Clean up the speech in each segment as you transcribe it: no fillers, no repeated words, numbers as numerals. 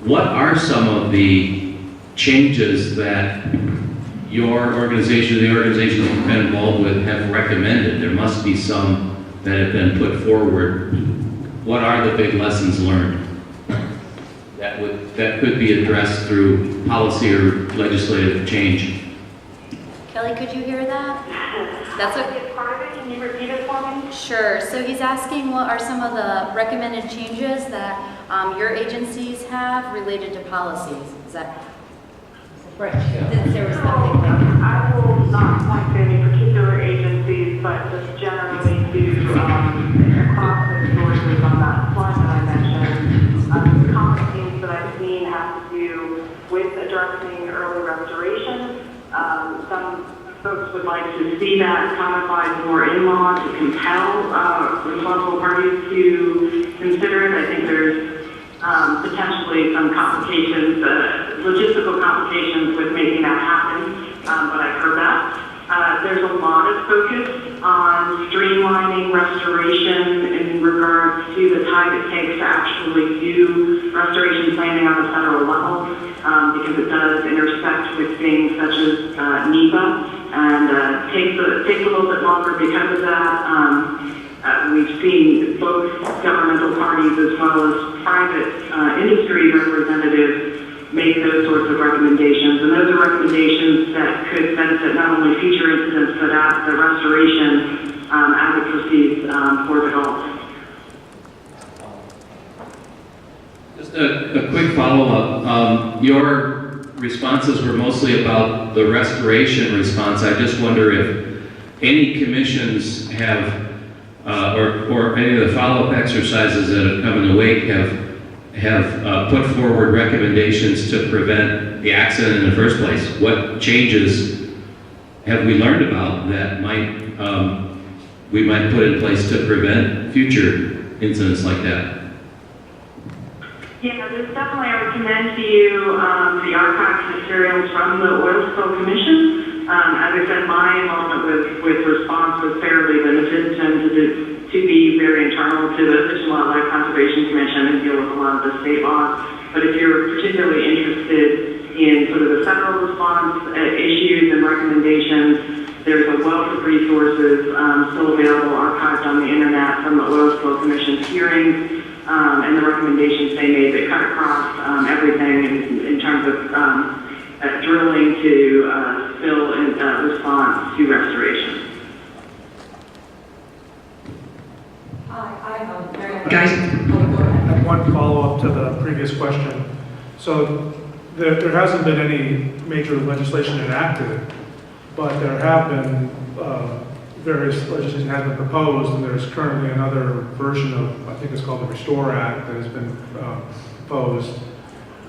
what are some of the changes that your organization, the organizations you've been involved with, have recommended? There must be some that have been put forward. What are the big lessons learned that could be addressed through policy or legislative change? Kelly, could you hear that? That's a part of it. Can you repeat it for me? Sure. So he's asking what are some of the recommended changes that your agencies have related to policies? Is that right? Since there was nothing. I will not point to any particular agencies, but just generally to across the sources on that slide that I mentioned. The common themes that I've seen have to do with addressing early restoration. Some folks would like to see that codified more in law to compel responsible parties to consider it. I think there's potentially some complications, logistical complications with making that happen, but I've heard that. There's a lot of focus on streamlining restoration in regards to the time it takes to actually do restoration planning on a federal level, because it does intersect with things such as NEPA, and takes a little bit longer because of that. We've seen both governmental parties as well as private industry representatives make those sorts of recommendations, and those are recommendations that could benefit not only future incidents, but at the restoration as it proceeds for development. Just a quick follow-up. Your responses were mostly about the restoration response. I just wonder if any commissions have, or any of the follow-up exercises that have come in the wake have put forward recommendations to prevent the accident in the first place. What changes have we learned about that we might put in place to prevent future incidents like that? Yeah, there's definitely, I would commend to you the archived materials from the Oil Spill Commission. As I said, my involvement with response was fairly limited, tended to be very internal to the Fish and Wildlife Conservation Commission and deal with a lot of the state laws. But if you're particularly interested in sort of the federal response issues and recommendations, there's a wealth of resources still available, archived on the internet from the Oil Spill Commission's hearings and the recommendations they made that cut across everything in terms of drilling to spill and response to restoration. Guys, I have one follow-up to the previous question. So there hasn't been any major legislation enacted, but there have been various legislation has been proposed, and there's currently another version of, I think it's called the Restore Act, that has been proposed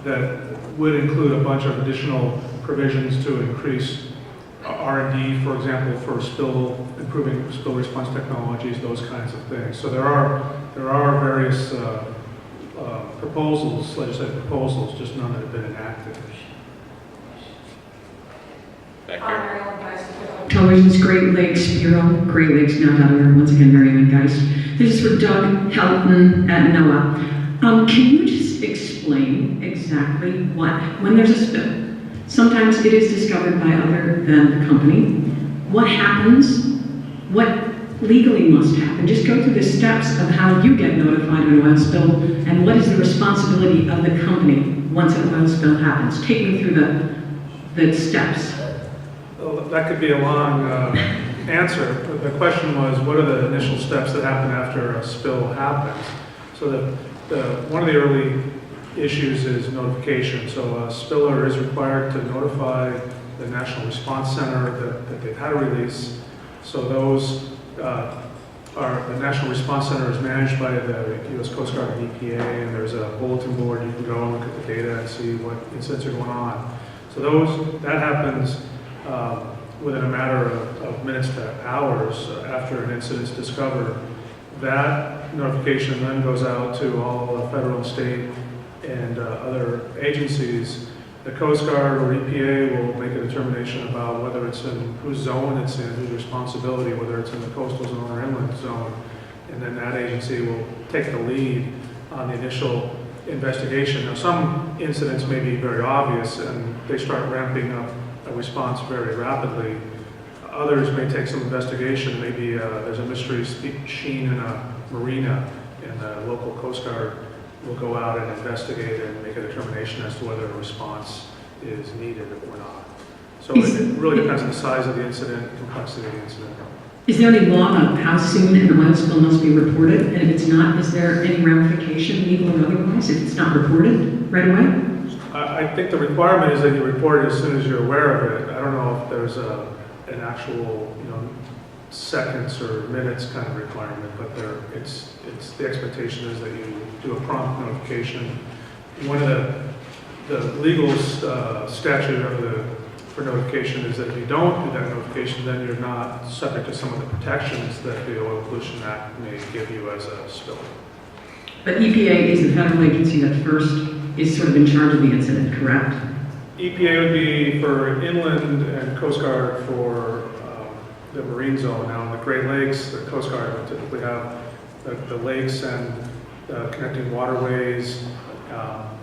that would include a bunch of additional provisions to increase R&D, for example, for improving spill response technologies, those kinds of things. So there are various proposals, legislative proposals, just none that have been enacted. Television's Great Lakes Bureau, Great Lakes Now.org. Once again, very good, guys. This is for Doug Helton at NOAA. Can you just explain exactly when there's a spill, sometimes it is discovered by other than the company, what happens, what legally must happen? Just go through the steps of how you get notified of an oil spill, and what is the responsibility of the company once an oil spill happens. Take me through the steps. Well, that could be a long answer. The question was, what are the initial steps that happen after a spill happens? So one of the early issues is notification. So a spiller is required to notify the National Response Center that they've had a release. So those the National Response Center is managed by the U.S. Coast Guard and EPA, and there's a bulletin board. You can go and look at the data and see what incidents are going on. So that happens within a matter of minutes to hours after an incident is discovered. That notification then goes out to all the federal, state, and other agencies. The Coast Guard or EPA will make a determination about whether it's in whose zone it's in, whose responsibility, whether it's in the coastal zone or inland zone, and then that agency will take the lead on the initial investigation. Now, some incidents may be very obvious and they start ramping up a response very rapidly. Others may take some investigation. Maybe there's a mystery sheen in a marina and the local Coast Guard will go out and investigate and make a determination as to whether a response is needed or not. So it really depends on the size of the incident, complexity of the incident. Is there any law on how soon an oil spill must be reported? And if it's not, is there any ramification, legal or otherwise, if it's not reported right away? I think the requirement is that you report it as soon as you're aware of it. I don't know if there's an actual, seconds or minutes kind of requirement, but it's the expectation is that you do a prompt notification. One of the legal statute for notification is that if you don't do that notification, then you're not subject to some of the protections that the Oil Pollution Act may give you as a spill. But EPA is the federal agency that first is sort of in charge of the incident, correct? EPA would be for inland and Coast Guard for the marine zone. Now in the Great Lakes, the Coast Guard would typically have the lakes and connecting waterways,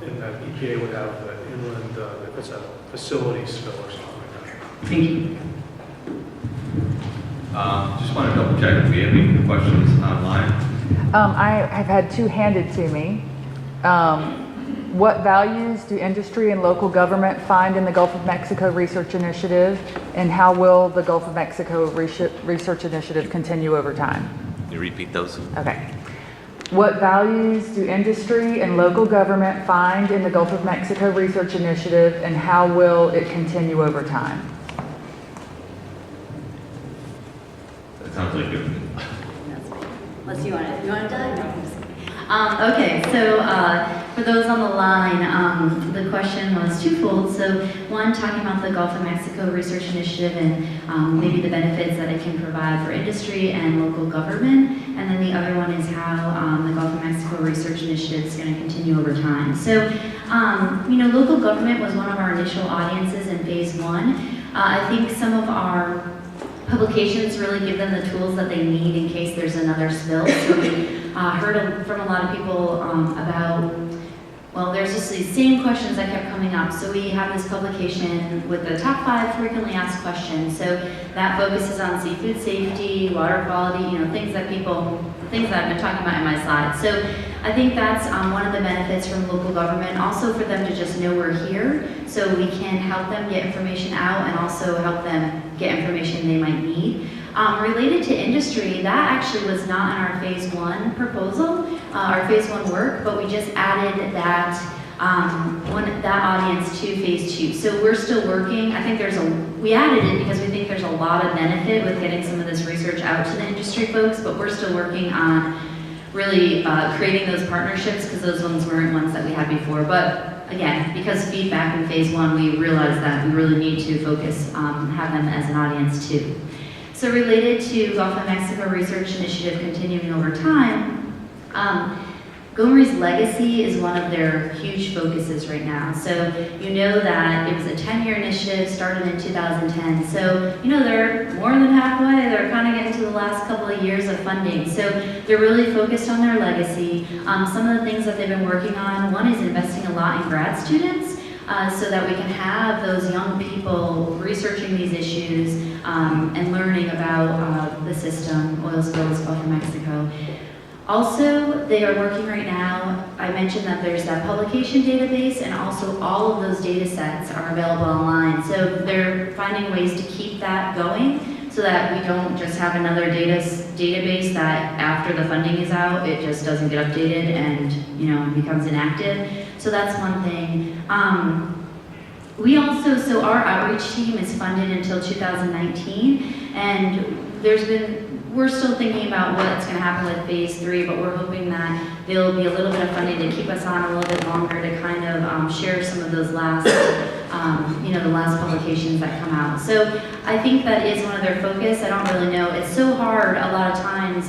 and the EPA would have the inland, if it's a facility spill or something like that. Thank you. Just want to double check if we have any questions online. I have had two handed to me. What values do industry and local government find in the Gulf of Mexico Research Initiative, and how will the Gulf of Mexico Research Initiative continue over time? Can you repeat those? Okay. What values do industry and local government find in the Gulf of Mexico Research Initiative, and how will it continue over time? That sounds like good. That's me. Unless you want it. You want it done? No, I'm just kidding. Okay, so for those on the line, the question was twofold. So one, talking about the Gulf of Mexico Research Initiative and maybe the benefits that it can provide for industry and local government. And then the other one is how the Gulf of Mexico Research Initiative is going to continue over time. So, local government was one of our initial audiences in phase one. I think some of our publications really give them the tools that they need in case there's another spill. So we heard from a lot of people about, well, there's just these same questions that kept coming up. So we have this publication with the top 5 frequently asked questions. So that focuses on seafood safety, water quality, things that I've been talking about in my slides. So I think that's one of the benefits from local government, also for them to just know we're here, so we can help them get information out and also help them get information they might need. Related to industry, that actually was not in our phase one proposal, our phase one work, but we just added that that audience to phase two. So we're still working. I think we added it because we think there's a lot of benefit with getting some of this research out to the industry folks, but we're still working on really creating those partnerships because those ones weren't ones that we had before. But again, because feedback in phase one, we realized that we really need to focus, have them as an audience too. So related to Gulf of Mexico Research Initiative continuing over time, GOMRI's legacy is one of their huge focuses right now. So you know that it was a 10-year initiative, started in 2010. So they're more than halfway. They're kind of getting to the last couple of years of funding. So they're really focused on their legacy. Some of the things that they've been working on, one is investing a lot in grad students so that we can have those young people researching these issues and learning about the system, oil spills, Gulf of Mexico. Also, they are working right now, I mentioned that there's that publication database, and also all of those data sets are available online. So they're finding ways to keep that going so that we don't just have another database that after the funding is out, it just doesn't get updated and becomes inactive. So that's one thing. We also, so our outreach team is funded until 2019, and we're still thinking about what's going to happen with phase 3, but we're hoping that there'll be a little bit of funding to keep us on a little bit longer to kind of share some of those last, the last publications that come out. So I think that is one of their focus. I don't really know. It's so hard a lot of times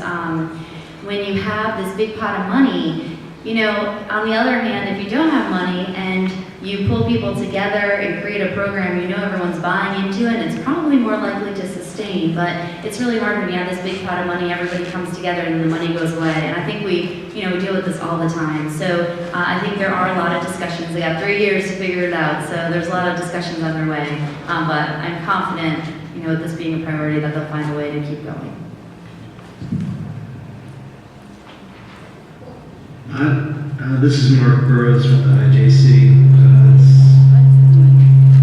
when you have this big pot of money. On the other hand, if you don't have money and you pull people together and create a program, everyone's buying into it, and it's probably more likely to sustain. But it's really hard when you have this big pot of money, everybody comes together and the money goes away. And I think we we deal with this all the time. So I think there are a lot of discussions. They got 3 years to figure it out, so there's a lot of discussions underway. But I'm confident, with this being a priority, that they'll find a way to keep going. This is Mark Burrows with IJC.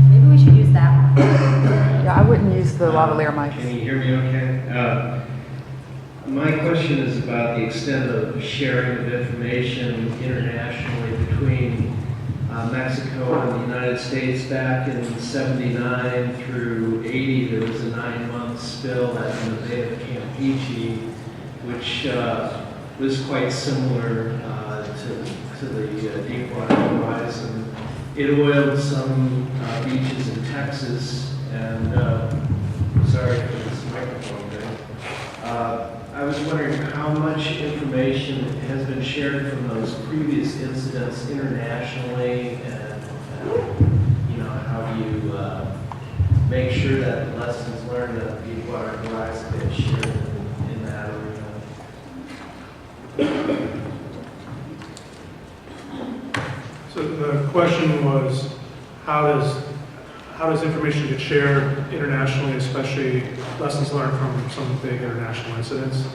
Maybe we should use that. Yeah, I wouldn't use the lavalier mics. Can you hear me okay? My question is about the extent of sharing of information internationally between Mexico and the United States. Back in 79 through 80, there was a 9-month spill in the Bay of Campeche, which was quite similar to the Deepwater Horizon. It oiled some beaches in Texas, and sorry for this microphone thing. I was wondering how much information has been shared from those previous incidents internationally, and how do you make sure that the lessons learned of Deepwater Horizon get shared in that arena? So the question was, how does information get shared internationally, especially lessons learned from some big international incidents?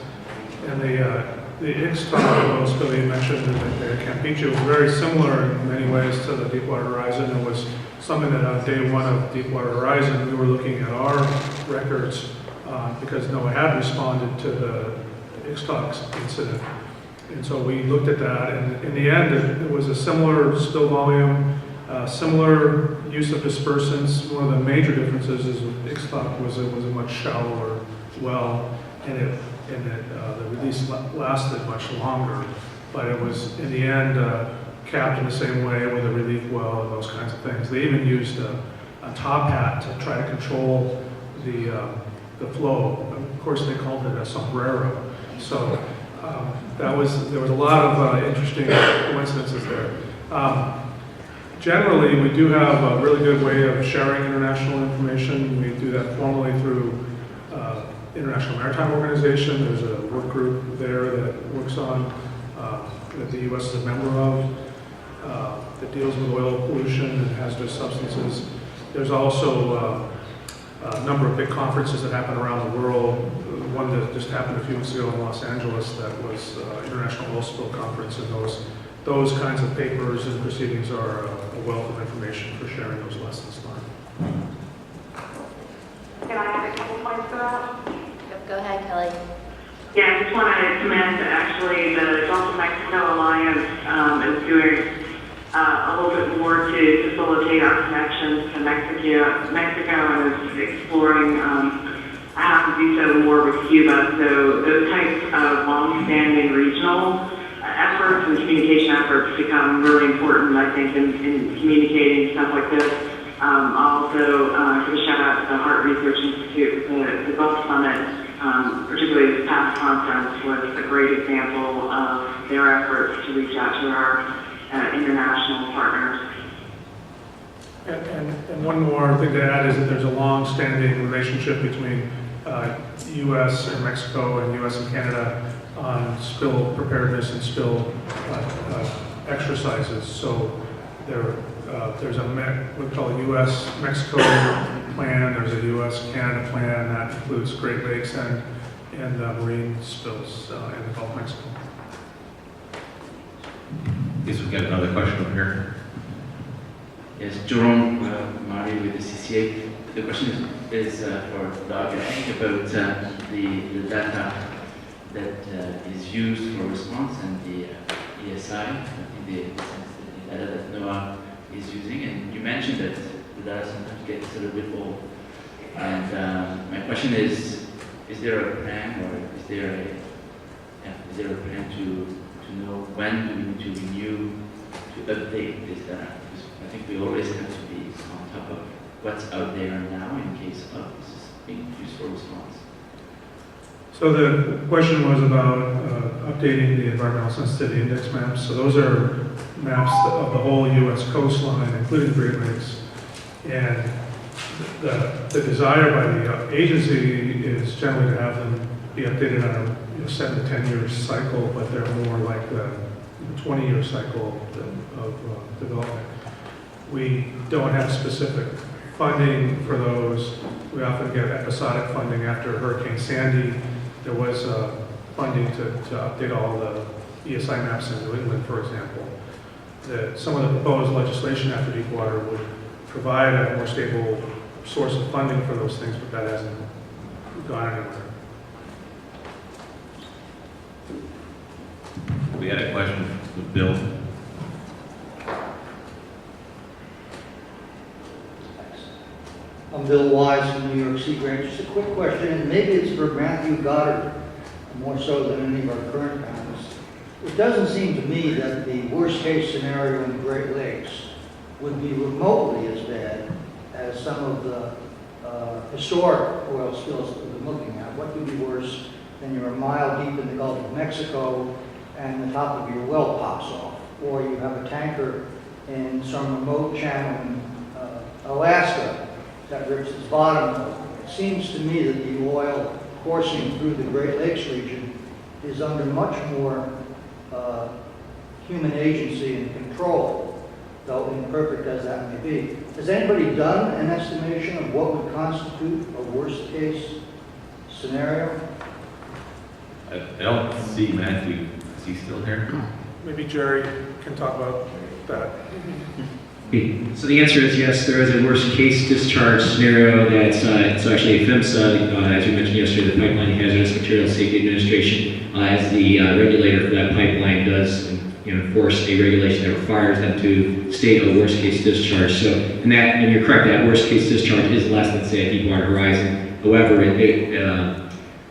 And the Ixtal oil spill you mentioned in the Campeche was very similar in many ways to the Deepwater Horizon. It was something that on day one of Deepwater Horizon, we were looking at our records because NOAA had responded to the Ixtal incident. And so we looked at that, and in the end, it was a similar spill volume, similar use of dispersants. One of the major differences is Ixtal was a much shallower well, and the release lasted much longer. But it was, in the end, capped in the same way with a relief well and those kinds of things. They even used a top hat to try to control the flow. Of course, they called it a sombrero. So there was a lot of interesting coincidences there. Generally, we do have a really good way of sharing international information. We do that formally through International Maritime Organization. There's a work group there that works on, that the U.S. is a member of, that deals with oil pollution and hazardous substances. There's also a number of big conferences that happen around the world. One that just happened a few weeks ago in Los Angeles, that was International Oil Spill Conference, and those kinds of papers and proceedings are a wealth of information for sharing those lessons learned. Can I add a couple points to that? Go ahead, Kelly. Yeah, I just want to commend actually the Gulf of Mexico Alliance is doing a little bit more to facilitate our connections to Mexico and is exploring how to do so more with Cuba. So those types of long-standing regional efforts and communication efforts become really important, I think, in communicating stuff like this. I'll also give a shout out to the Hart Research Institute. The Gulf Summit, particularly this past conference, was a great example of their efforts to reach out to our international partners. And one more thing to add is that there's a long-standing relationship between U.S. and Mexico and U.S. and Canada on spill preparedness and spill exercises. So there's what we call a U.S.-Mexico plan. There's a U.S.-Canada plan that includes Great Lakes and marine spills in the Gulf of Mexico. Yes, we've got another question over here. Yes, Jerome Mari with the CCA. The question is for Doug, I think, about the data that is used for response and the ESI, I think the data that NOAA is using. And you mentioned that the data sometimes gets a little bit old. And my question is there a plan, or is there a plan to know when do we need to renew, to update this data? Because I think we always have to be on top of what's out there now in case of this is being used for response. So the question was about updating the environmental sensitivity index maps. So those are maps of the whole U.S. coastline, including Great Lakes. And the desire by the agency is generally to have them be updated on 7 to 10 year cycle, but they're more like the 20-year cycle of development. We don't have specific funding for those. We often get episodic funding. After Hurricane Sandy, there was funding to update all the ESI maps in New England, for example. Some of the proposed legislation after Deepwater would provide a more stable source of funding for those things, but that hasn't gone anywhere. We had a question with Bill. I'm Bill Wise from New York Sea Grant. Just a quick question, and maybe it's for Matthew Goddard, more so than any of our current panelists. It doesn't seem to me that the worst-case scenario in the Great Lakes would be remotely as bad as some of the historic oil spills that we've been looking at. What could be worse than you're a mile deep in the Gulf of Mexico and the top of your well pops off? Or you have a tanker in some remote channel in Alaska that rips its bottom open. It seems to me that the oil coursing through the Great Lakes region is under much more human agency and control, though imperfect as that may be. Has anybody done an estimation of what would constitute a worst-case scenario? I don't see Matthew. Is he still here? Maybe Jerry can talk about that. So the answer is yes, there is a worst case discharge scenario that's it's actually a PHMSA, as you mentioned yesterday, the Pipeline Hazardous Materials Safety Administration, as the regulator for that pipeline does enforce a regulation that requires them to state a worst case discharge. So, and you're correct, that worst case discharge is less than, say, a Deepwater Horizon. However,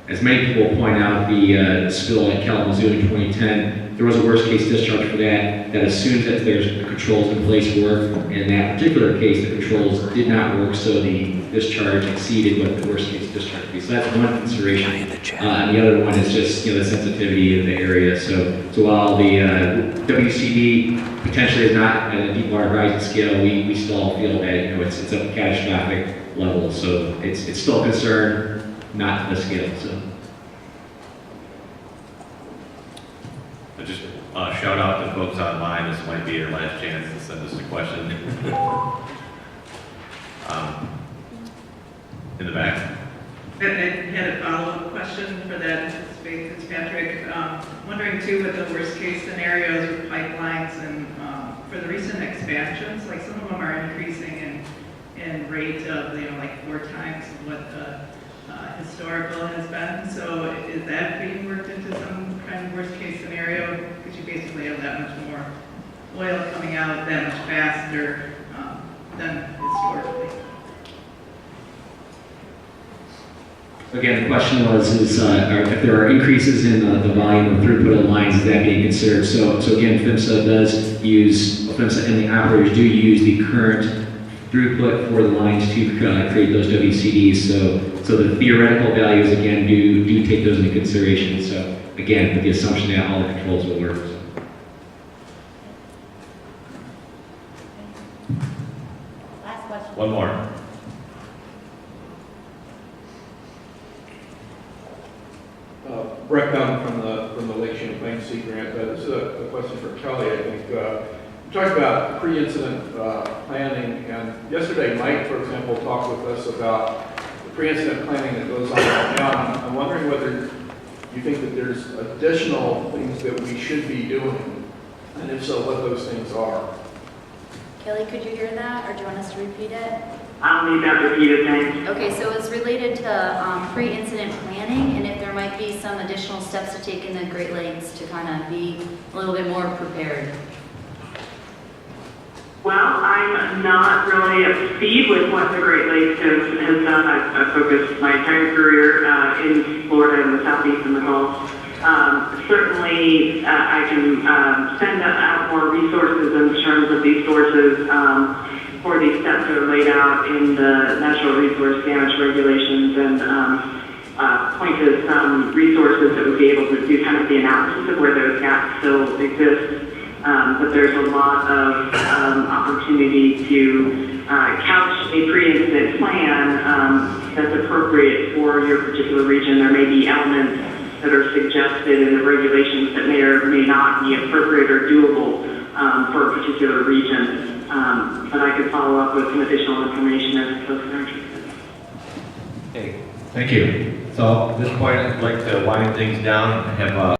as many people point out, the spill at Kalamazoo in 2010, there was a worst case discharge for that as soon as there's the controls in place work. In that particular case, the controls did not work, so the discharge exceeded what the worst case discharge would be. So that's one consideration. And the other one is just the sensitivity of the area. So while the WCD potentially is not at a Deepwater Horizon scale, we still feel that it's a catastrophic level. So it's still a concern, not to the scale. So. Just shout out to folks online. This might be your last chance to send us a question. In the back. I had a follow-up question for that, Fitzpatrick. Wondering too, with the worst case scenarios with pipelines and for the recent expansions, like some of them are increasing in rate of like 4 times what the historical has been. So is that being worked into some kind of worst case scenario? Because you basically have that much more oil coming out that much faster than historically. Again, the question was, if there are increases in the volume of throughput of the lines, is that being considered? So again, PHMSA and the operators do use the current throughput for the lines to create those WCDs. So the theoretical values, again, do take those into consideration. So again, with the assumption that all the controls will work. So. Last question. One more. Brett Dunn from the Lake Champlain Sea Grant. This is a question for Kelly, I think. You talked about pre-incident planning, and yesterday Mike, for example, talked with us about the pre-incident planning that goes on right now. I'm wondering whether you think that there's additional things that we should be doing, and if so, what those things are. Kelly, could you hear that, or do you want us to repeat it? I'll need that repeated, thanks. Okay, so it's related to pre-incident planning, and if there might be some additional steps to take in the Great Lakes to kind of be a little bit more prepared. Well, I'm not really up to speed with what the Great Lakes has done. I've focused my entire career in Florida and the Southeast and the Gulf. Certainly, I can send out more resources in terms of these sources for these steps that are laid out in the Natural Resource Damage Regulations, and point to some resources that would be able to do kind of the analysis of where those gaps still exist. But there's a lot of opportunity to couch a pre-incident plan that's appropriate for your particular region. There may be elements that are suggested in the regulations that may or may not be appropriate or doable for a particular region. But I could follow up with some additional information if folks are interested. Okay, thank you. So at this point, I'd like to wind things down and have